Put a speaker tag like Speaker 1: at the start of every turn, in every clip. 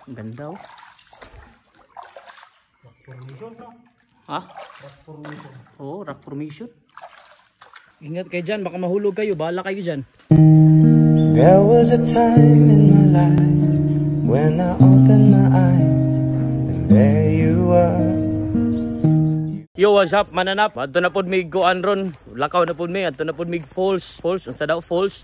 Speaker 1: Ang ganda oh.
Speaker 2: Rock formation, no?
Speaker 1: Ha?
Speaker 2: Rock formation.
Speaker 1: Oo, rock formation. Ingat kayo dyan, baka mahulog kayo. Bahala kayo dyan.
Speaker 3: There was a time in my life when I opened my eyes and there you were.
Speaker 1: Yo, what's up, mananap? Adto na pod mig kuan ron. Lakaw na pod mi, adto na pod mig falls. Falls, unsa daw? Falls.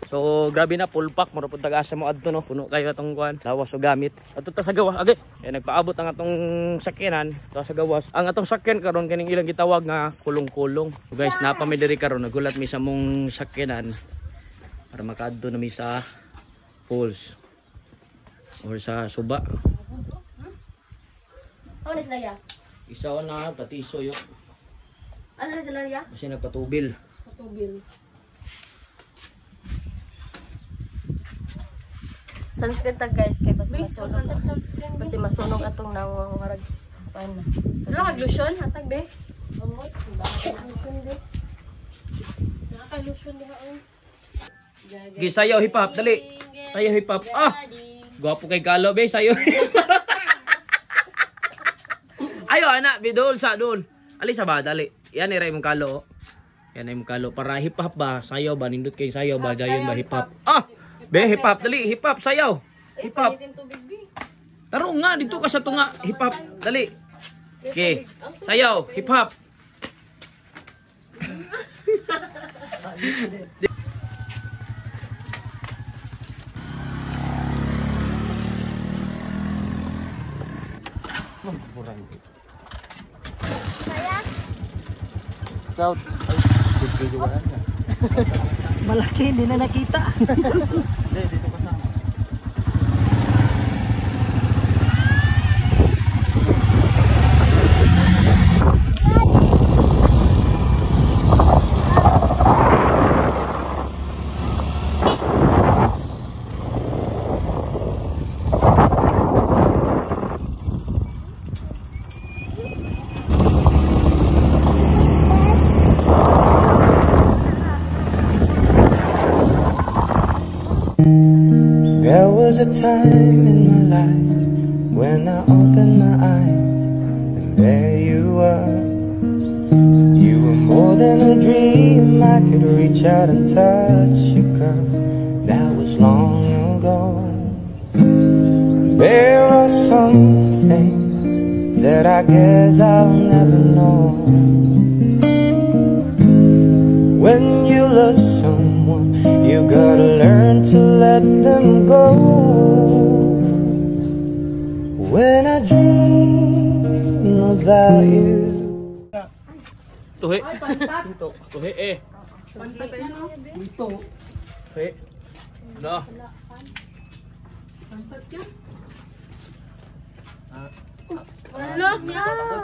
Speaker 1: So, grabe na full pack mura pod tag-asa mo adto no. Puno kayo atong kuan. Lawas o gamit. Adto ta sa gawas. Agi, nagpaabot ang atong sakyanan ta sa gawas. Ang atong sakyan karon kining ilang gitawag nga kulong-kulong. So guys, napa mi diri karon nagulat mi sa mong sakyanan para makaadto na mi sa falls or sa suba.
Speaker 4: Ano sila ya?
Speaker 1: Isa na patiso yo.
Speaker 4: Ano na sila ya?
Speaker 1: Kasi nagpatubil.
Speaker 4: Patubil. Sunscreen tag guys kay basi masunog. Basi masunog atong nangarag. Paano? Wala kag lotion hatag be. Amot, lotion be. Naka lotion diha oh.
Speaker 1: Gisayaw hip hop dali. Sayaw hip hop. Ah. Gwapo kay Galo be sayo. Ayo anak, bidol sa dul. Ali sa ba dali. Yan iray mong kalo. Yan ay mong kalo para hip hop ba, sayaw ba nindot kay sayaw ba dayon ba hip hop. Ah, be hip hop dali, hip hop sayaw. Hip hop. Taro nga dito ka sa tunga, hip hop dali. Okay. Sayaw, hip hop. Scout.
Speaker 5: Malaki, hindi na nakita.
Speaker 1: Dito kasama.
Speaker 3: There was a time in my life when I opened my eyes and there you were. You were more than a dream, I could reach out and touch you, girl. That was long ago. There are some things that I guess I'll never know. When you love someone, you gotta learn to let them go. When I dream about you.
Speaker 1: Tuhi. Dito. Tuhi eh.
Speaker 5: Dito.
Speaker 1: Tuhi. No.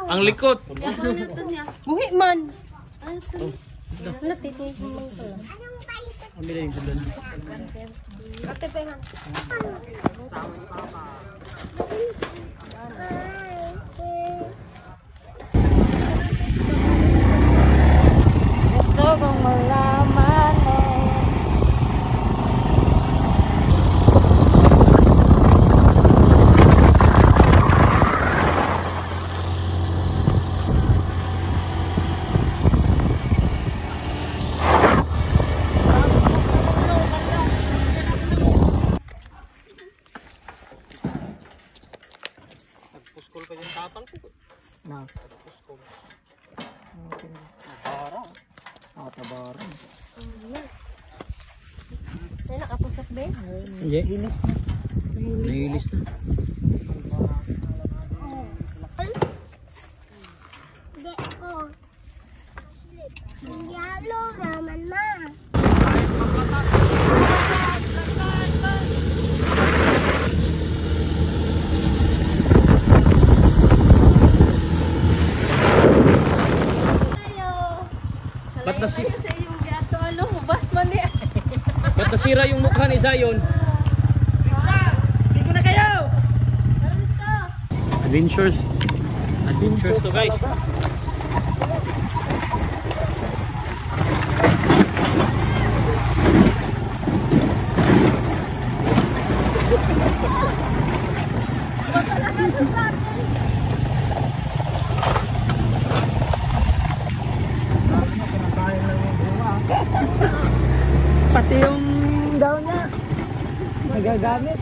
Speaker 1: Ang likot.
Speaker 4: Buhi man.
Speaker 1: Ambil yung sundan.
Speaker 4: Ate pa man.
Speaker 5: Gusto kong malaman mo.
Speaker 2: Puskol ka yung tatang ko.
Speaker 5: Na.
Speaker 2: Puskol.
Speaker 5: Tabara. Tabara.
Speaker 4: Ay nakapusok be.
Speaker 1: Iya.
Speaker 5: Hilis na.
Speaker 1: Nahilis na.
Speaker 4: Yalo raman ma.
Speaker 1: Ba't nasira yung mukha ni Zion?
Speaker 5: Hindi ko na kayo.
Speaker 1: Adventures. Adventures to guys.
Speaker 5: nagagamit.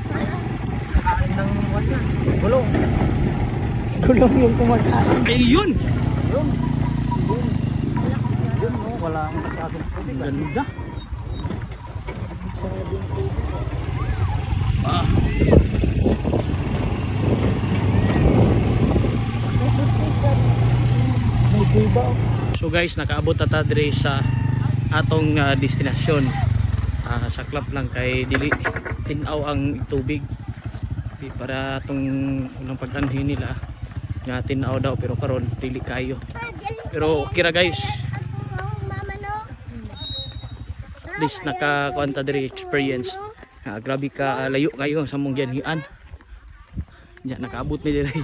Speaker 2: Kain ng wala.
Speaker 1: Gulong.
Speaker 5: Gulong yung kumakain.
Speaker 1: Ayun!
Speaker 5: Yun, no, wala akong nagkakit.
Speaker 1: Ang ganda.
Speaker 5: May kuba.
Speaker 1: So guys, nakaabot na ta diri sa atong destinasyon. Saklap lang kay dili tinaw ang tubig. Di para atong unang pag-anhin nila nga tinaw daw, pero karon dili kayo. Pero okay ra guys. At least nakakuan ta diri experience. Grabe ka layo kayo sa mong gianhian. Nya nakaabot mi diri.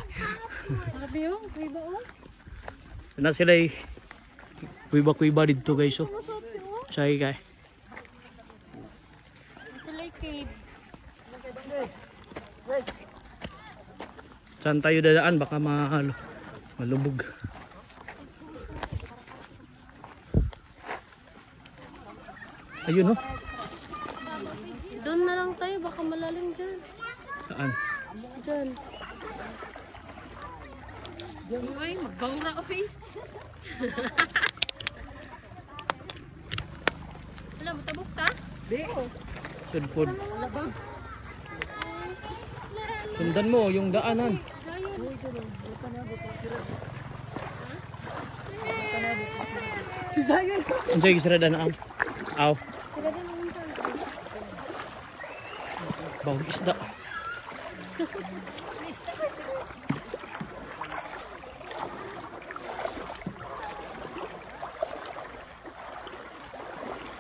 Speaker 4: Grabe yung kuiba oh.
Speaker 1: Na sila kuiba-kuiba dito guys. So say kay saan tayo dadaan, baka malubog. Ayun no.
Speaker 4: Doon na lang tayo, baka malalim dyan.
Speaker 1: Saan?
Speaker 4: Dyan. Uy, magbawra oy. Wala, matabok ta?
Speaker 1: Sudpod. Sundan mo yung daanan.
Speaker 5: Si Zayan.
Speaker 1: Unsay gisrada na ang? Aw. Bawang isda.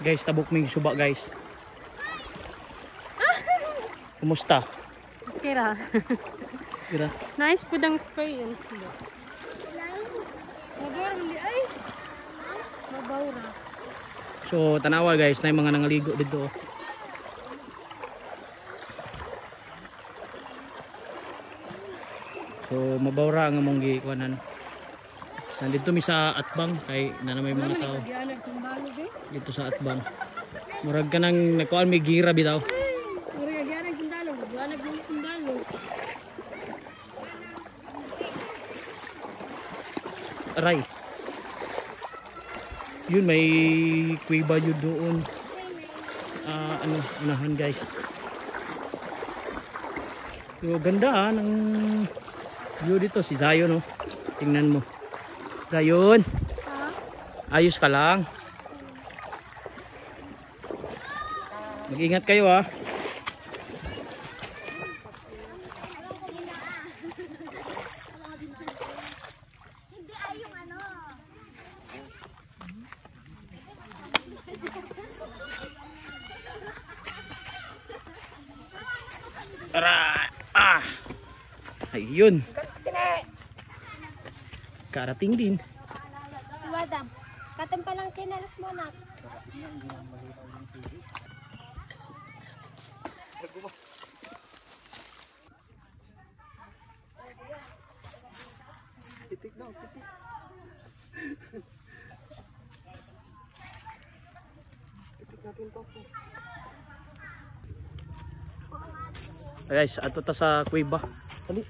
Speaker 1: Guys, tabok ming suba guys. Kumusta?
Speaker 4: Kira.
Speaker 1: Kira.
Speaker 4: Nice po dang spray yun. Ay! Mabawra.
Speaker 1: So, tanawa guys, na yung mga nangaligo dito. So, mabawra ang among gikuanan. So, dito mi sa Atbang, kay na may mga tao. Dito sa Atbang. Murag ka nang nakuan may gira bitaw. Aray. Yun, may kuiba yun doon. Unahan guys. So, ganda ng view dito. Si Zayon, no? Tingnan mo. Zayon. Ayos ka lang. Mag-ingat kayo, ha. Ayun. Karating din.
Speaker 6: Madam, katem pa lang kinalas mo na.
Speaker 5: Pitik daw, pitik. Pitik natin to.
Speaker 1: Guys, ato ta sa kuiba. Dali.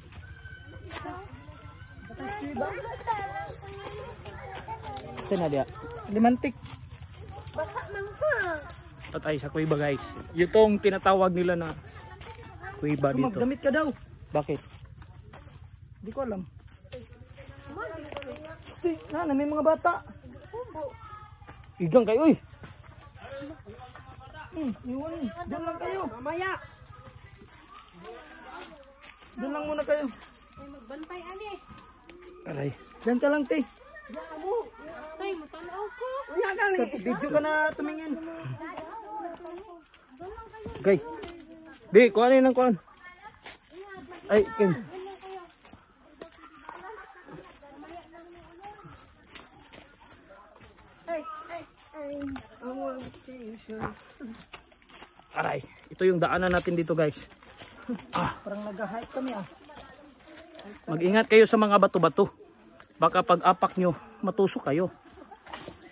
Speaker 1: Saan dia?
Speaker 5: Limantik.
Speaker 6: Baka mangsa.
Speaker 1: Tatay sa kuiba guys. Yung tinatawag nila na kuiba dito.
Speaker 5: Magdamit ka daw.
Speaker 1: Bakit?
Speaker 5: Di ko alam. Na, may mga bata.
Speaker 1: Igang kayo, uy.
Speaker 5: Iwan. Diyan lang kayo. Mamaya. Diyan lang muna kayo.
Speaker 4: Ay, magbantay ani.
Speaker 1: Aray.
Speaker 5: Diyan ka lang, te.
Speaker 4: Ay, matanaw ko.
Speaker 5: Sa video ka na tumingin.
Speaker 1: Okay. Di, kuha na ng kuhan. Ay, Kim. Aray. Ito yung daanan natin dito guys.
Speaker 5: Parang nag-hike kami ah.
Speaker 1: Mag-ingat kayo sa mga bato-bato. Baka pag apak nyo, matusok kayo.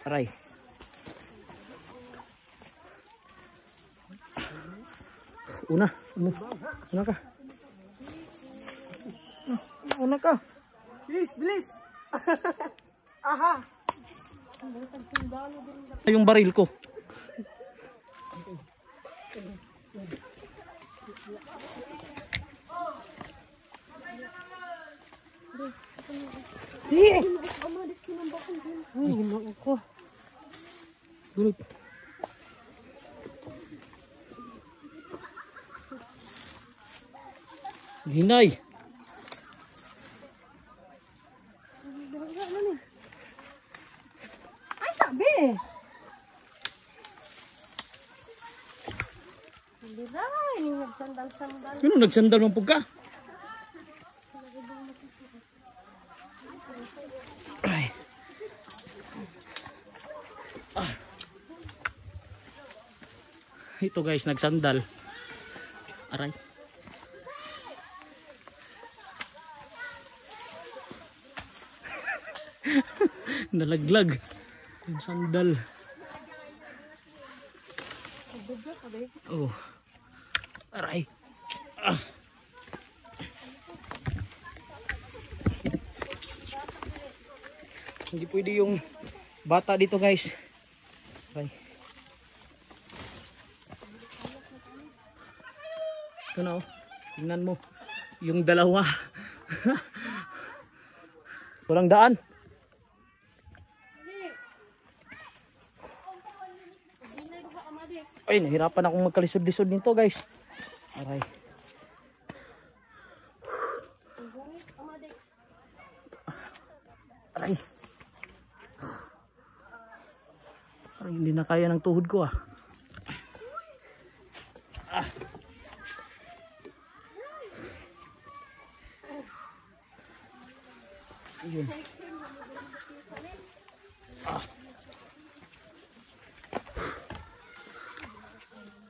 Speaker 1: Aray. Una. Una ka.
Speaker 5: Una ka. Bilis, bilis. Aha.
Speaker 1: Yung baril ko.
Speaker 4: Uy, hinoo ko.
Speaker 1: Dulot. Hinay.
Speaker 4: Ay, sabi! Hindi na, ini nagsandal-sandal.
Speaker 1: Ano nagsandal man pug ka? Ay. Ito guys, nagsandal. Aray. Nalaglag yung sandal. Oh. Aray. Hindi pwede yung bata dito guys. Aray. Ito na oh. Tingnan mo. Yung dalawa. Walang daan. Ay, nahirapan akong magkalisod-lisod nito guys. Aray. Aray. Aray, hindi na kaya ng tuhod ko ah. Ayun.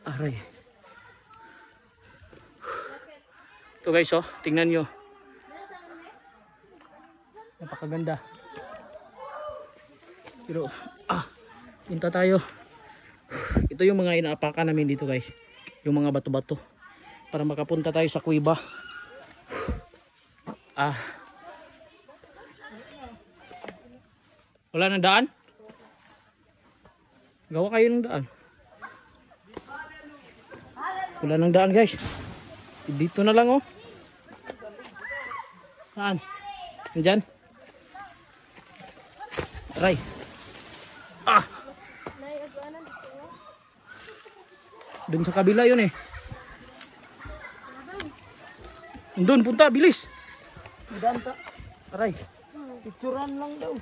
Speaker 1: Aray. Ito guys oh, tingnan nyo. Napakaganda. Pero punta tayo. Ito yung mga inaapakan namin dito guys. Yung mga bato-bato. Para makapunta tayo sa kuweba. Wala nang daan? Gawa kayo ng daan. Wala nang daan guys. Dito na lang oh. Saan? Nandyan? Aray. Doon sa kabila yun eh. Doon punta, bilis.
Speaker 5: Danta.
Speaker 1: Aray.
Speaker 5: Picturean lang daw.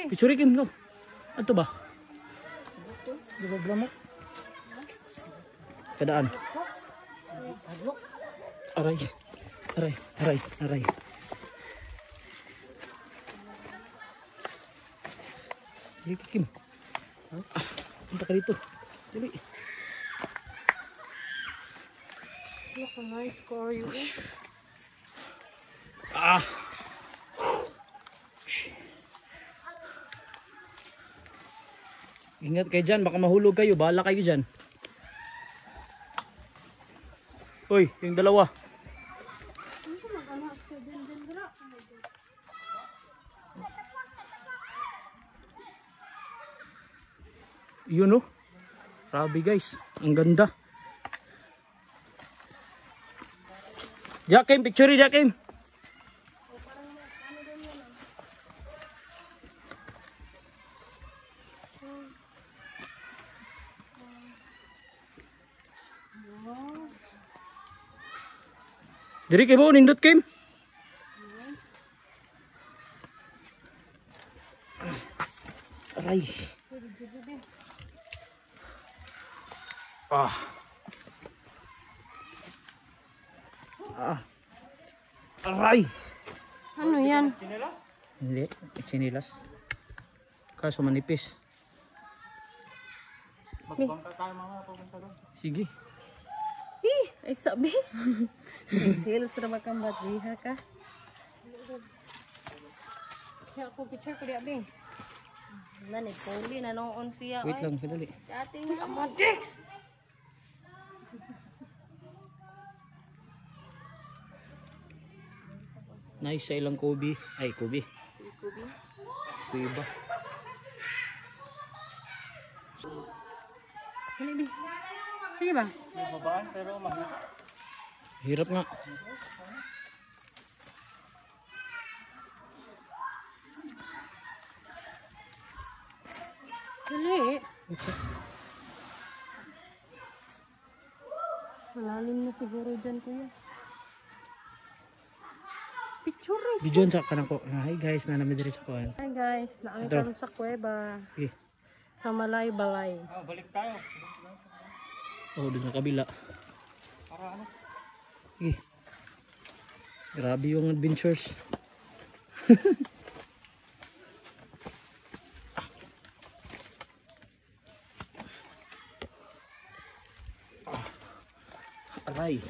Speaker 1: Picturekin no. Ato ba?
Speaker 5: Diba mo?
Speaker 1: Kadaan. Aray. Aray. Aray. Aray. Dili Kim. Punta ka dito. Dili.
Speaker 4: Nice car you.
Speaker 1: Ingat kayo dyan, baka mahulog kayo, bahala kayo dyan. Uy, yung dalawa. Yun oh. Grabe guys, ang ganda. Jakim, picture Jakim. Diri kay mo nindot Kim. Aray. Aray.
Speaker 4: Ano yan?
Speaker 1: Hindi, sinilas. Kaso manipis. Magbangka tayo mga papunta doon. Sige.
Speaker 4: Ay sabi. Sales ra makang batjiha ka. Kaya ako picture ko diya bing. Nani puli na noon siya.
Speaker 1: Wait lang, sadali.
Speaker 4: Dating amadik.
Speaker 1: Nice sa ilang kubi. Ay, kubi.
Speaker 4: Kubi.
Speaker 1: Kuiba.
Speaker 4: Sige ba?
Speaker 5: Mabaan pero mahirap.
Speaker 1: Hirap nga.
Speaker 4: Dali. Malalim na siguro dyan, kuya. Picture eh.
Speaker 1: Video sa kanang ko. Hi guys, nanami diri sa kuan.
Speaker 4: Hi guys, naami
Speaker 1: Ito.
Speaker 4: kami sa kuweba.
Speaker 1: Okay.
Speaker 4: Sa Malay-Balay.
Speaker 5: Balik tayo.
Speaker 1: Oh, doon sa kabila.
Speaker 5: Para ano?
Speaker 1: Okay. Grabe yung adventures. Aray.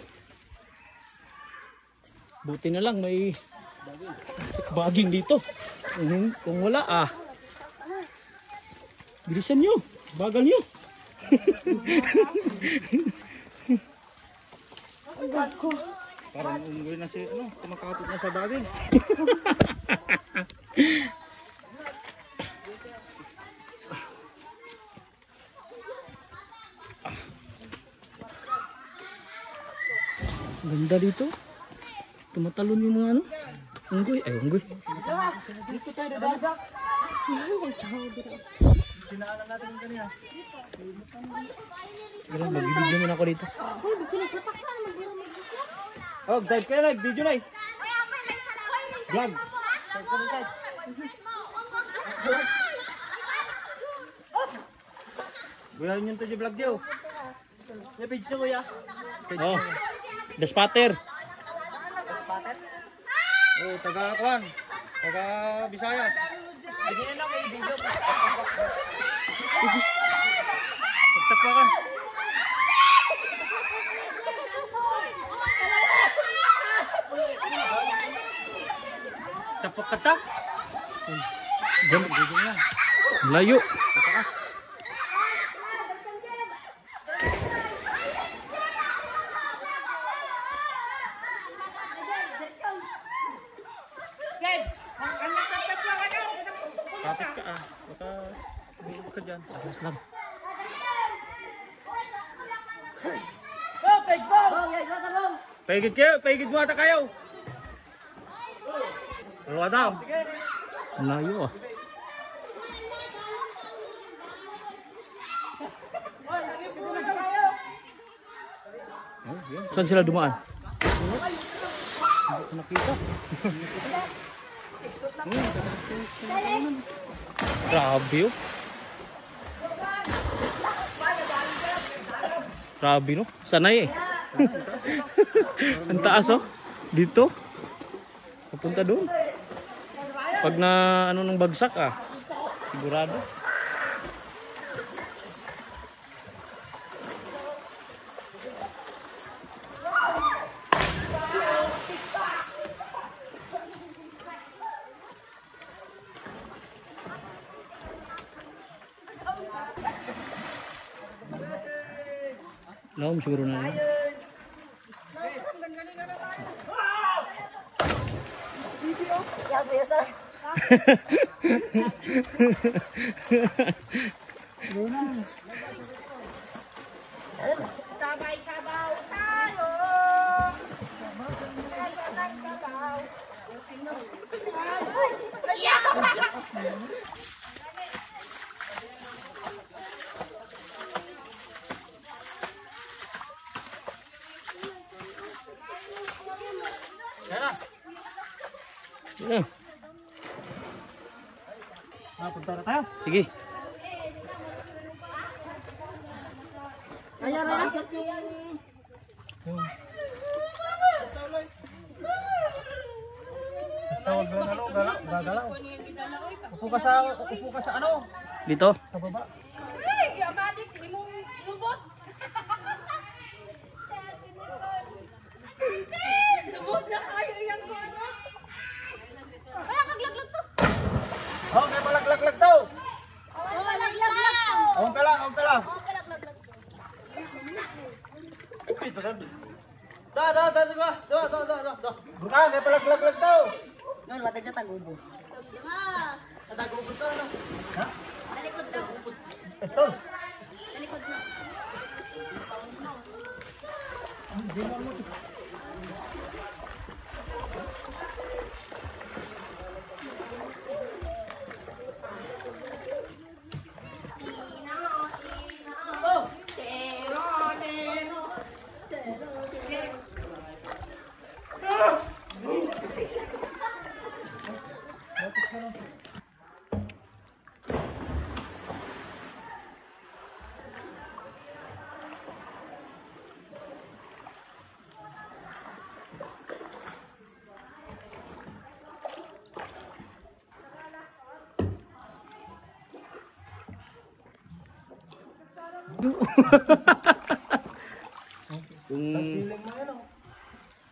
Speaker 1: Buti na lang may baging dito. Kung wala bilisan nyo. Bagal nyo.
Speaker 5: Parang unggoy na si ano, kumakapit na sa bagay.
Speaker 1: Ganda dito. Tumatalon yung mga ano. Unggoy. Ay, unggoy.
Speaker 5: Dito tayo dadagak. Dinaanan natin yung ganyan.
Speaker 1: Pero magbibigyo muna ako dito.
Speaker 5: Oh, dive kayo na, video na eh. Vlog. Kuya, yun yung to vlog niyo. Yung page na kuya.
Speaker 1: Oh. The Spotter.
Speaker 5: Oh, taga Kwan. Taga Bisaya. Hindi na lang may video. Pagtapa ka. Tapak kata.
Speaker 1: Layo.
Speaker 5: Kapit ka baka bumulog ka dyan.
Speaker 1: Tapos lang.
Speaker 5: Paigid mo ata kayo. Hello Adam.
Speaker 1: Layo Saan sila dumaan? Hindi ko nakita. Grabe oh. Grabe no. Sanay eh. Ang taas oh. Dito. Papunta doon. Pag na ano nang bagsak sigurado. Laom siguro na lang.
Speaker 4: Sabay-sabaw tayo.
Speaker 1: Yeah.
Speaker 5: Punta na tayo.
Speaker 1: Sige.
Speaker 4: Ayan na.
Speaker 5: Basta wag na ano, gagalaw. Upo ka sa ano?
Speaker 1: Dito.
Speaker 5: Sa baba. Oh, may malaglag daw. Awang ka lang. Uy, pasad. Bukan, may palag-lag daw.
Speaker 4: Doon, wala dyan tagubo.
Speaker 5: Natagubo to, ano? Ha?
Speaker 6: Talikod daw.
Speaker 5: Ito.
Speaker 6: Talikod na.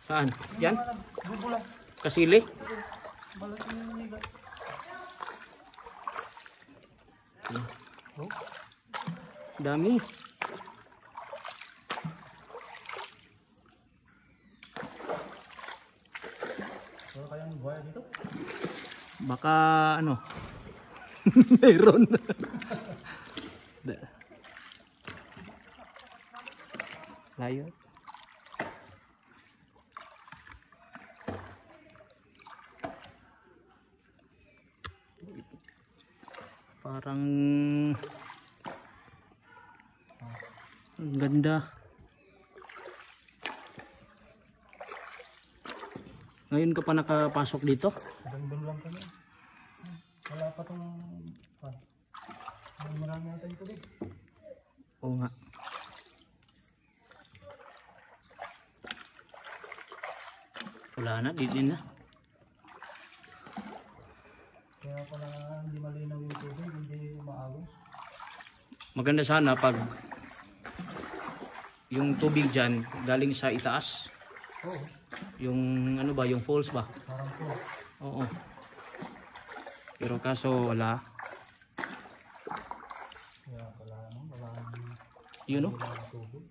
Speaker 1: Saan? Yan? Kasili? Dami. Baka ano? Meron. Layo. Parang ang ganda. Ngayon ka pa nakapasok dito?
Speaker 5: Doon lang kami. Wala pa tong marami natin ito din.
Speaker 1: Oo nga. Wala na, di din na.
Speaker 5: Kaya pala hindi malinaw yung tubig, hindi umaagos.
Speaker 1: Maganda sana pag yung tubig dyan galing sa itaas.
Speaker 5: Oo.
Speaker 1: Yung ano ba, yung falls ba?
Speaker 5: Parang po.
Speaker 1: Oo. Pero kaso wala.
Speaker 5: Kaya pala wala
Speaker 1: Yun o.
Speaker 5: tubig.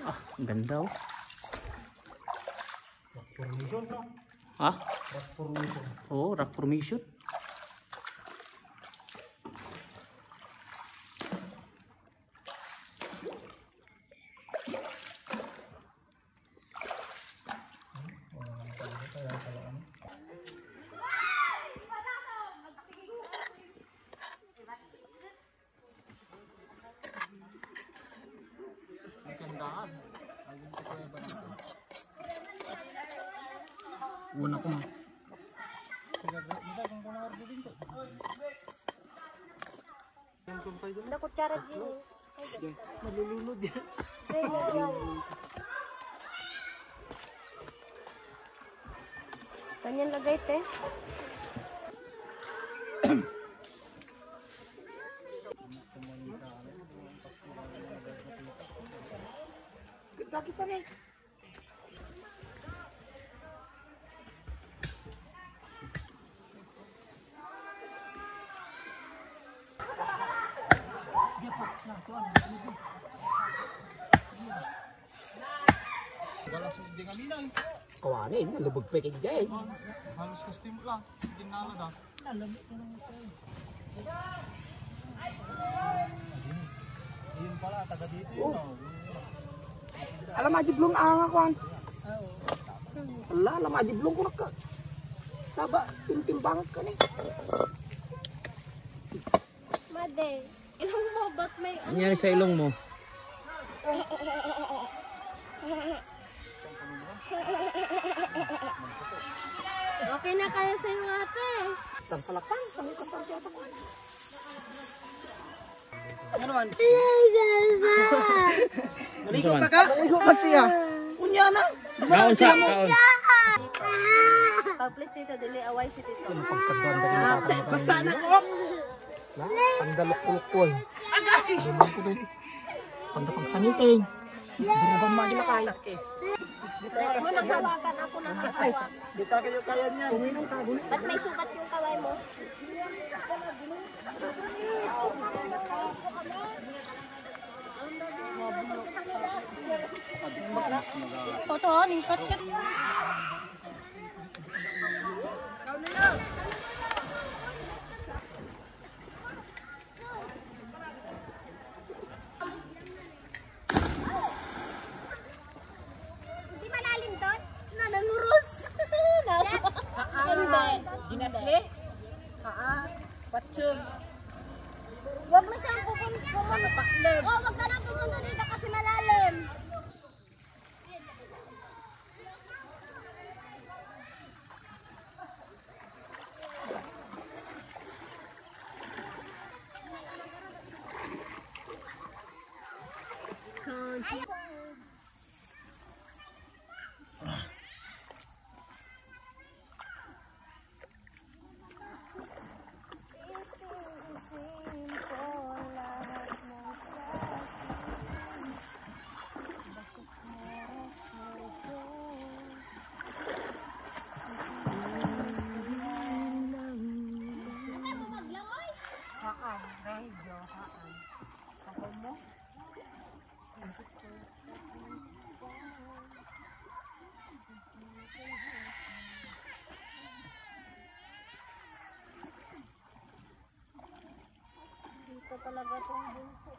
Speaker 1: Ah, ang ganda o.
Speaker 5: Rock formation, no?
Speaker 1: Ha?
Speaker 5: Rock formation.
Speaker 1: Oo, rock formation. Una ko.
Speaker 6: Ada kutsara gini.
Speaker 5: Malulunod yan.
Speaker 6: Ganyan lagay te. Lagi pa rin.
Speaker 2: Kawanin, nalubog pa kayo dyan.
Speaker 5: Halos custom lang. Ginala da. Ayun pala, taga dito yun.
Speaker 2: Alam ajiblong ang akuan. Alam ajiblong ko naka. Taba, timbangan ka ni.
Speaker 6: Made. Ilong mo, ba't may...
Speaker 1: Ano nangyari sa ilong mo?
Speaker 6: Okay na kaya sa'yo ate.
Speaker 2: Tampalakan, kami kapag ko.
Speaker 5: Ano naman?
Speaker 1: Maligo pa
Speaker 2: Ka, maligo pa siya. Kunya na.
Speaker 1: Kaon sa, kaon.
Speaker 6: Pag-please dito, dili away si Tito.
Speaker 2: Basa na ko. Sandalok-ulok ko eh. Agay! Panda pang saniting. Burugan magila kaya.
Speaker 6: Mo naghawakan ako ng hawak.
Speaker 2: Di ka kayo kaya niyan.
Speaker 6: Ba't may sugat yung kaway mo?
Speaker 4: ning cut.
Speaker 6: Hindi malalim doon?
Speaker 4: Nananurus.
Speaker 6: Ginasli?
Speaker 2: Patsyong.
Speaker 6: Huwag na siyang pumunta. Oh, huwag ka lang pumunta dito kasi malalim. Dito talaga itong bunso.